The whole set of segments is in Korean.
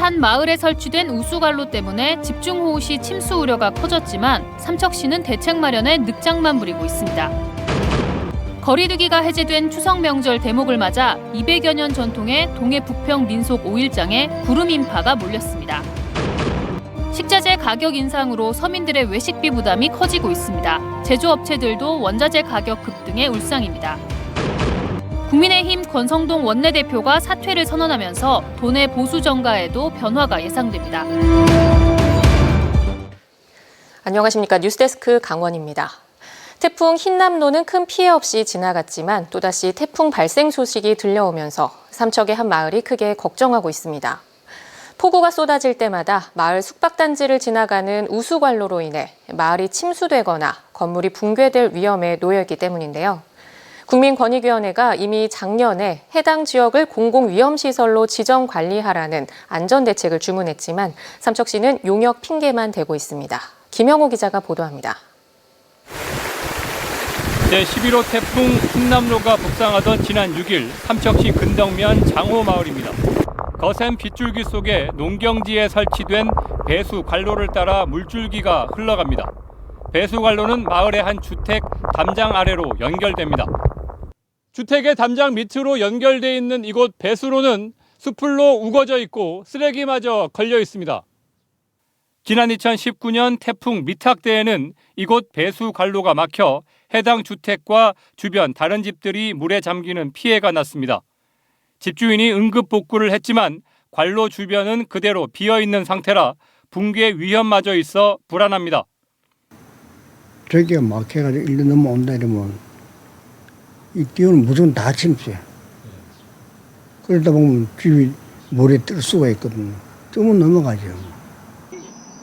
한 마을에 설치된 우수관로 때문에 집중호우 시 침수 우려가 커졌지만 삼척시는 대책 마련에 늑장만 부리고 있습니다. 거리두기가 해제된 추석 명절 대목을 맞아 200여 년 전통의 동해 북평 민속 5일장에 구름 인파가 몰렸습니다. 식자재 가격 인상으로 서민들의 외식비 부담이 커지고 있습니다. 제조업체들도 원자재 가격 급등의 울상입니다. 국민의힘 권성동 원내대표가 사퇴를 선언하면서 도내 보수 정가에도 변화가 예상됩니다. 안녕하십니까. 뉴스데스크 강원입니다. 태풍 흰남노는 큰 피해 없이 지나갔지만 또다시 태풍 발생 소식이 들려오면서 삼척의 한 마을이 크게 걱정하고 있습니다. 폭우가 쏟아질 때마다 마을 숙박단지를 지나가는 우수관로로 인해 마을이 침수되거나 건물이 붕괴될 위험에 놓여 있기 때문인데요. 국민권익위원회가 이미 작년에 해당 지역을 공공위험시설로 지정관리하라는 안전대책을 주문했지만 삼척시는 용역 핑계만 대고 있습니다. 김영호 기자가 보도합니다. 제11호 태풍 흰남노가 북상하던 지난 6일 삼척시 근덕면 장호마을입니다. 거센 빗줄기 속에 농경지에 설치된 배수관로를 따라 물줄기가 흘러갑니다. 배수관로는 마을의 한 주택 담장 아래로 연결됩니다. 주택의 담장 밑으로 연결돼 있는 이곳 배수로는 수풀로 우거져 있고 쓰레기마저 걸려 있습니다. 지난 2019년 태풍 미탁대에는 이곳 배수관로가 막혀 해당 주택과 주변 다른 집들이 물에 잠기는 피해가 났습니다. 집주인이 응급 복구를 했지만 관로 주변은 그대로 비어있는 상태라 붕괴 위험마저 있어 불안합니다. 저기가 막혀가지고 일로 넘어온다 이러면 이 뛰어는 무조건 다 침수해. 그러다 보면 집이 물에 뜰 수가 있거든요. 뜨면 넘어가죠.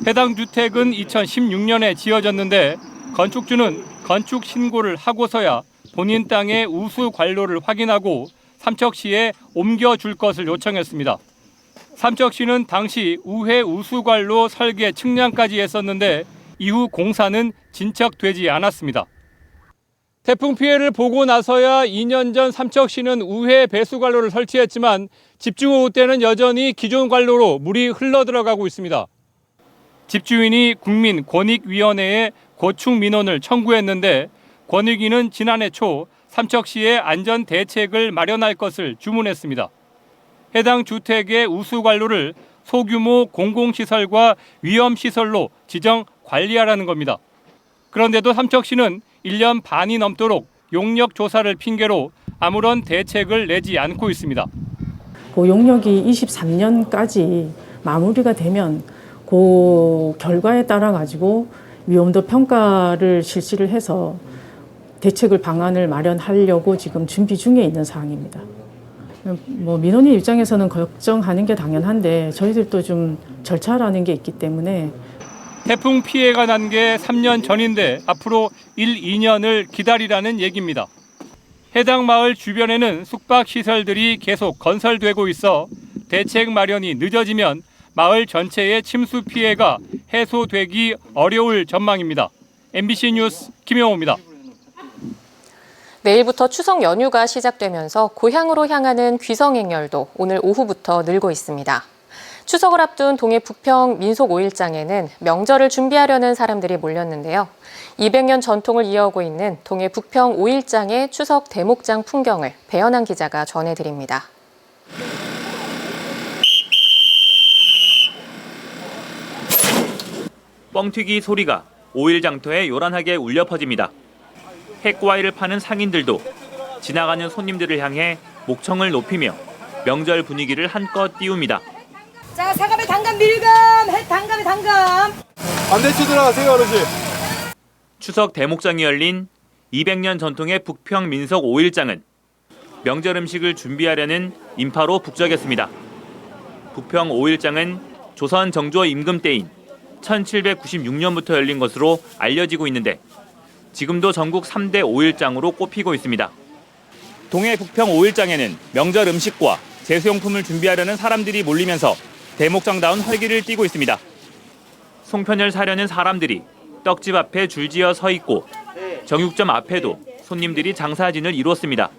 해당 주택은 2016년에 지어졌는데 건축주는 건축 신고를 하고서야 본인 땅의 우수 관로를 확인하고 삼척시에 옮겨줄 것을 요청했습니다. 삼척시는 당시 우회 우수관로 설계 측량까지 했었는데 이후 공사는 진척되지 않았습니다. 태풍 피해를 보고 나서야 2년 전 삼척시는 우회 배수관로를 설치했지만 집중호우 때는 여전히 기존 관로로 물이 흘러들어가고 있습니다. 집주인이 국민권익위원회에 고충 민원을 청구했는데 권익위는 지난해 초 삼척시에 안전 대책을 마련할 것을 주문했습니다. 해당 주택의 우수관로를 소규모 공공시설과 위험시설로 지정 관리하라는 겁니다. 그런데도 삼척시는 1년 반이 넘도록 용역 조사를 핑계로 아무런 대책을 내지 않고 있습니다. 그 용역이 23년까지 마무리가 되면 그 결과에 따라 가지고 위험도 평가를 실시를 해서 대책을 방안을 마련하려고 지금 준비 중에 있는 사항입니다. 민원인 입장에서는 걱정하는 게 당연한데 저희들도 좀 절차라는 게 있기 때문에 태풍 피해가 난 게 3년 전인데 앞으로 1, 2년을 기다리라는 얘기입니다. 해당 마을 주변에는 숙박시설들이 계속 건설되고 있어 대책 마련이 늦어지면 마을 전체의 침수 피해가 해소되기 어려울 전망입니다. MBC 뉴스 김영호입니다. 내일부터 추석 연휴가 시작되면서 고향으로 향하는 귀성행렬도 오늘 오후부터 늘고 있습니다. 추석을 앞둔 동해 북평 민속 5일장에는 명절을 준비하려는 사람들이 몰렸는데요. 200년 전통을 이어오고 있는 동해 북평 5일장의 추석 대목장 풍경을 배현한 기자가 전해드립니다. 뻥튀기 소리가 5일 장터에 요란하게 울려 퍼집니다. 핵과일을 파는 상인들도 지나가는 손님들을 향해 목청을 높이며 명절 분위기를 한껏 띄웁니다. 자, 사감에 당감 밀감, 해 당감에 당감. 반대쪽 들어가세요, 어르신. 추석 대목장이 열린 200년 전통의 북평 민속 5일장은 명절 음식을 준비하려는 인파로 북적였습니다. 북평 5일장은 조선 정조 임금 때인 1796년부터 열린 것으로 알려지고 있는데 지금도 전국 3대 5일장으로 꼽히고 있습니다. 동해 북평 5일장에는 명절 음식과 제수용품을 준비하려는 사람들이 몰리면서 대목장다운 활기를 띠고 있습니다. 송편을 사려는 사람들이 떡집 앞에 줄지어 서 있고 정육점 앞에도 손님들이 장사진을 이루었습니다.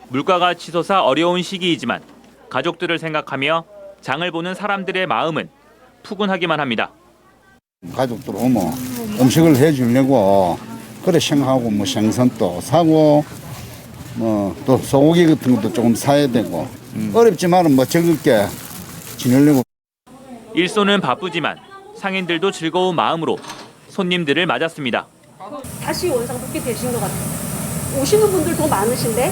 물가가 치솟아 어려운 시기이지만 가족들을 생각하며 장을 보는 사람들의 마음은 푸근하기만 합니다. 가족들 오면 음식을 해주려고 그래 생하고 뭐 생선도 사고 뭐 또 소고기 같은 것도 조금 사야 되고 어렵지만은 뭐 즐겁게 지내려고. 일손은 바쁘지만 상인들도 즐거운 마음으로 손님들을 맞았습니다. 다시 원상복귀 되신 것 같아요. 오시는 분들 더 많으신데?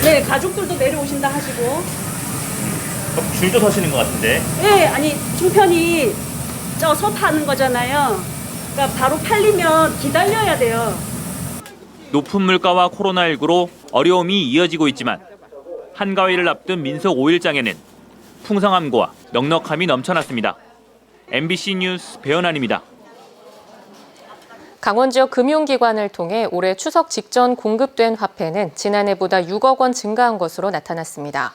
네, 가족들도 내려오신다 하시고. 줄도 서시는 것 같은데? 네, 아니 송편이 쪄서 파는 거잖아요. 그러니까 바로 팔리면 기다려야 돼요. 높은 물가와 코로나19로 어려움이 이어지고 있지만 한가위를 앞둔 민속 5일장에는 풍성함과 넉넉함이 넘쳐났습니다. MBC 뉴스 배현환입니다. 강원 지역 금융기관을 통해 올해 추석 직전 공급된 화폐는 지난해보다 6억 원 증가한 것으로 나타났습니다.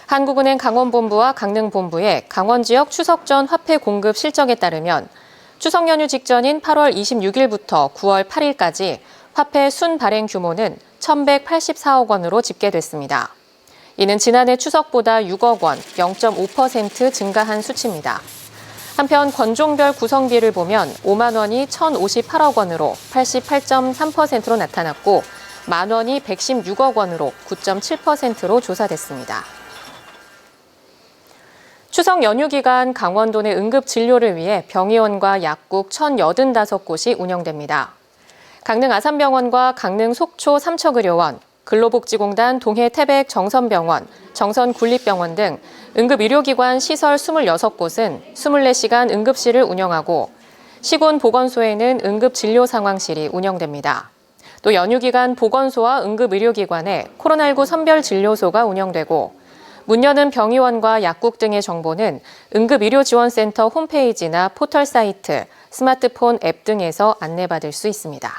한국은행 강원본부와 강릉본부의 강원 지역 추석 전 화폐 공급 실적에 따르면 추석 연휴 직전인 8월 26일부터 9월 8일까지 화폐 순 발행 규모는 1,184억 원으로 집계됐습니다. 이는 지난해 추석보다 6억 원, 0.5% 증가한 수치입니다. 한편 권종별 구성비를 보면 5만 원이 1,058억 원으로 88.3%로 나타났고 만 원이 116억 원으로 9.7%로 조사됐습니다. 추석 연휴 기간 강원도 내 응급 진료를 위해 병의원과 약국 1,085곳이 운영됩니다. 강릉 아산병원과 강릉 속초 삼척의료원, 근로복지공단 동해 태백 정선병원, 정선군립병원 등 응급의료기관 시설 26곳은 24시간 응급실을 운영하고 시군 보건소에는 응급진료상황실이 운영됩니다. 또 연휴 기간 보건소와 응급의료기관에 코로나19 선별진료소가 운영되고 문 여는 병의원과 약국 등의 정보는 응급의료지원센터 홈페이지나 포털 사이트, 스마트폰 앱 등에서 안내받을 수 있습니다.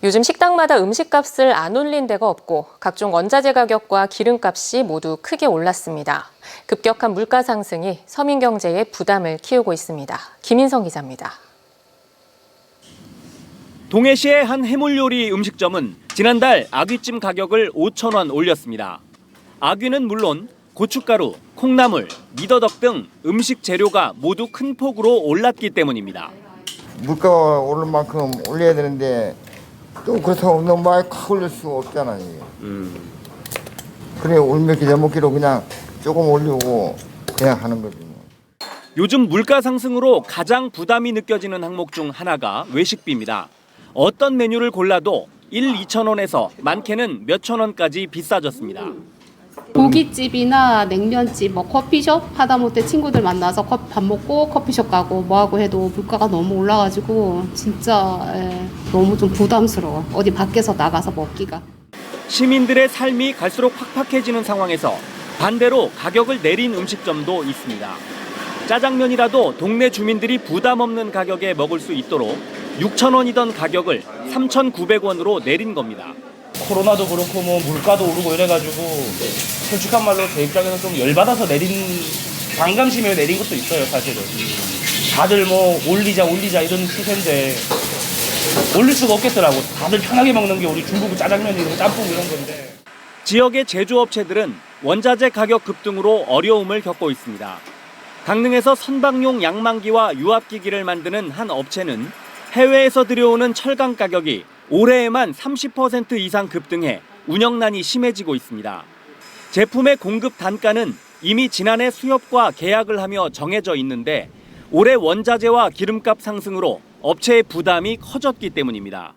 요즘 식당마다 음식값을 안 올린 데가 없고 각종 원자재 가격과 기름값이 모두 크게 올랐습니다. 급격한 물가 상승이 서민 경제에 부담을 키우고 있습니다. 김인성 기자입니다. 동해시의 한 해물요리 음식점은 지난달 아귀찜 가격을 5,000원 올렸습니다. 아귀는 물론 고춧가루, 콩나물, 미더덕 등 음식 재료가 모두 큰 폭으로 올랐기 때문입니다. 물가가 오를 만큼 올려야 되는데 또 그렇다고 너무 많이 확 올릴 수 없잖아요. 그래 올면 기대먹기로 그냥 조금 올리고 그냥 하는 거지. 요즘 물가 상승으로 가장 부담이 느껴지는 항목 중 하나가 외식비입니다. 어떤 메뉴를 골라도 2천 원에서 많게는 몇천 원까지 비싸졌습니다. 고깃집이나 냉면집, 커피숍 하다못해 친구들 만나서 밥 먹고 커피숍 가고 뭐하고 해도 물가가 너무 올라가지고 진짜 너무 좀 부담스러워. 어디 밖에서 나가서 먹기가. 시민들의 삶이 갈수록 팍팍해지는 상황에서 반대로 가격을 내린 음식점도 있습니다. 짜장면이라도 동네 주민들이 부담 없는 가격에 먹을 수 있도록 6,000원이던 가격을 3,900원으로 내린 겁니다. 코로나도 그렇고 뭐 물가도 오르고 이래가지고 솔직한 말로 제 입장에서 좀 열받아서 반감심에 내린 것도 있어요, 사실은. 다들 뭐 올리자 이런 추세인데 올릴 수가 없겠더라고. 다들 편하게 먹는 게 우리 중국 짜장면이고 짬뽕 이런 건데. 지역의 제조업체들은 원자재 가격 급등으로 어려움을 겪고 있습니다. 강릉에서 선박용 양망기와 유압기기를 만드는 한 업체는 해외에서 들여오는 철강 가격이 올해에만 30% 이상 급등해 운영난이 심해지고 있습니다. 제품의 공급 단가는 이미 지난해 수협과 계약을 하며 정해져 있는데 올해 원자재와 기름값 상승으로 업체의 부담이 커졌기 때문입니다.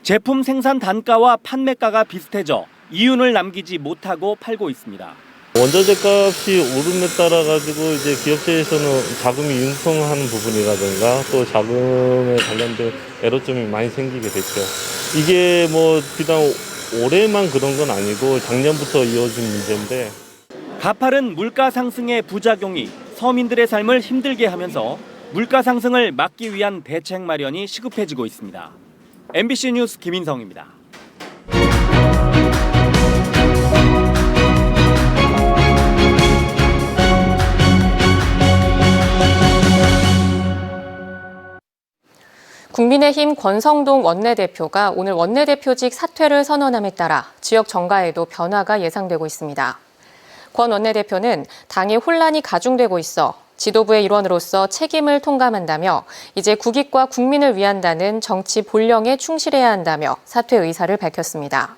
제품 생산 단가와 판매가가 비슷해져 이윤을 남기지 못하고 팔고 있습니다. 원자재 값이 오름에 따라 가지고 이제 기업체에서는 자금이 융통하는 부분이라든가 또 자금에 관련된 애로점이 많이 생기게 됐죠. 이게 뭐 비단 올해만 그런 건 아니고 작년부터 이어진 문제인데. 가파른 물가 상승의 부작용이 서민들의 삶을 힘들게 하면서 물가 상승을 막기 위한 대책 마련이 시급해지고 있습니다. MBC 뉴스 김인성입니다. 국민의힘 권성동 원내대표가 오늘 원내대표직 사퇴를 선언함에 따라 지역 정가에도 변화가 예상되고 있습니다. 권 원내대표는 당의 혼란이 가중되고 있어 지도부의 일원으로서 책임을 통감한다며 이제 국익과 국민을 위한다는 정치 본령에 충실해야 한다며 사퇴 의사를 밝혔습니다.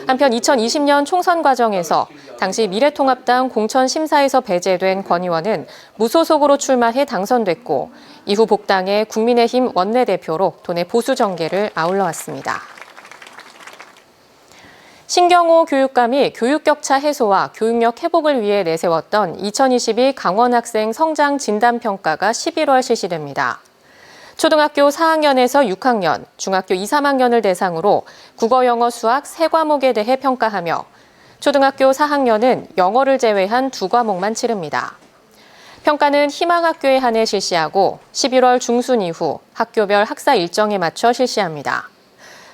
한편 2020년 총선 과정에서 당시 미래통합당 공천심사에서 배제된 권 의원은 무소속으로 출마해 당선됐고 이후 복당해 국민의힘 원내대표로 도내 보수 정계를 아울러왔습니다. 신경호 교육감이 교육격차 해소와 교육력 회복을 위해 내세웠던 2022 강원학생 성장진단평가가 11월 실시됩니다. 초등학교 4학년에서 6학년, 중학교 2, 3학년을 대상으로 국어, 영어, 수학 3과목에 대해 평가하며 초등학교 4학년은 영어를 제외한 2과목만 치릅니다. 평가는 희망학교에 한해 실시하고 11월 중순 이후 학교별 학사 일정에 맞춰 실시합니다.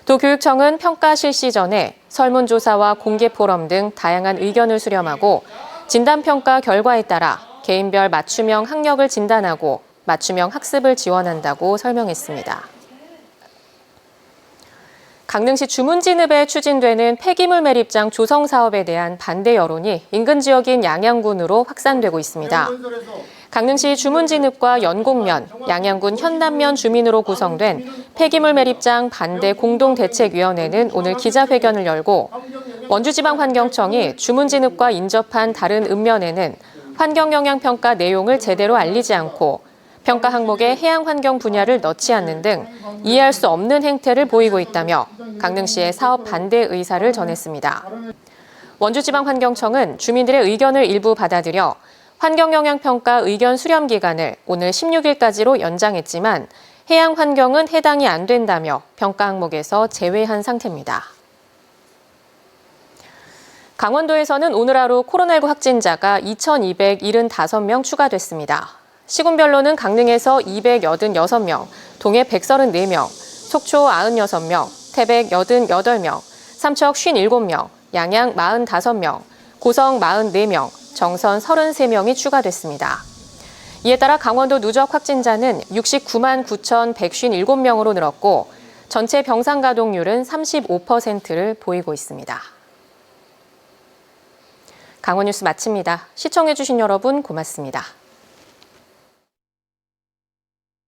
도교육청은 평가 실시 전에 설문조사와 공개포럼 등 다양한 의견을 수렴하고 진단평가 결과에 따라 개인별 맞춤형 학력을 진단하고 맞춤형 학습을 지원한다고 설명했습니다. 강릉시 주문진읍에 추진되는 폐기물 매립장 조성 사업에 대한 반대 여론이 인근 지역인 양양군으로 확산되고 있습니다. 강릉시 주문진읍과 연곡면, 양양군 현남면 주민으로 구성된 폐기물 매립장 반대 공동대책위원회는 오늘 기자회견을 열고 원주지방환경청이 주문진읍과 인접한 다른 읍면에는 환경영향평가 내용을 제대로 알리지 않고 평가 항목에 해양환경 분야를 넣지 않는 등 이해할 수 없는 행태를 보이고 있다며 강릉시에 사업 반대 의사를 전했습니다. 원주지방환경청은 주민들의 의견을 일부 받아들여 환경영향평가 의견 수렴 기간을 오늘 16일까지로 연장했지만 해양환경은 해당이 안 된다며 평가 항목에서 제외한 상태입니다. 강원도에서는 오늘 하루 코로나19 확진자가 2,275명 추가됐습니다. 시군별로는 강릉에서 286명, 동해 134명, 속초 96명, 태백 88명, 삼척 57명, 양양 45명, 고성 44명, 정선 33명이 추가됐습니다. 이에 따라 강원도 누적 확진자는 69만 9,157명으로 늘었고 전체 병상 가동률은 35%를 보이고 있습니다. 강원 뉴스 마칩니다. 시청해주신 여러분 고맙습니다.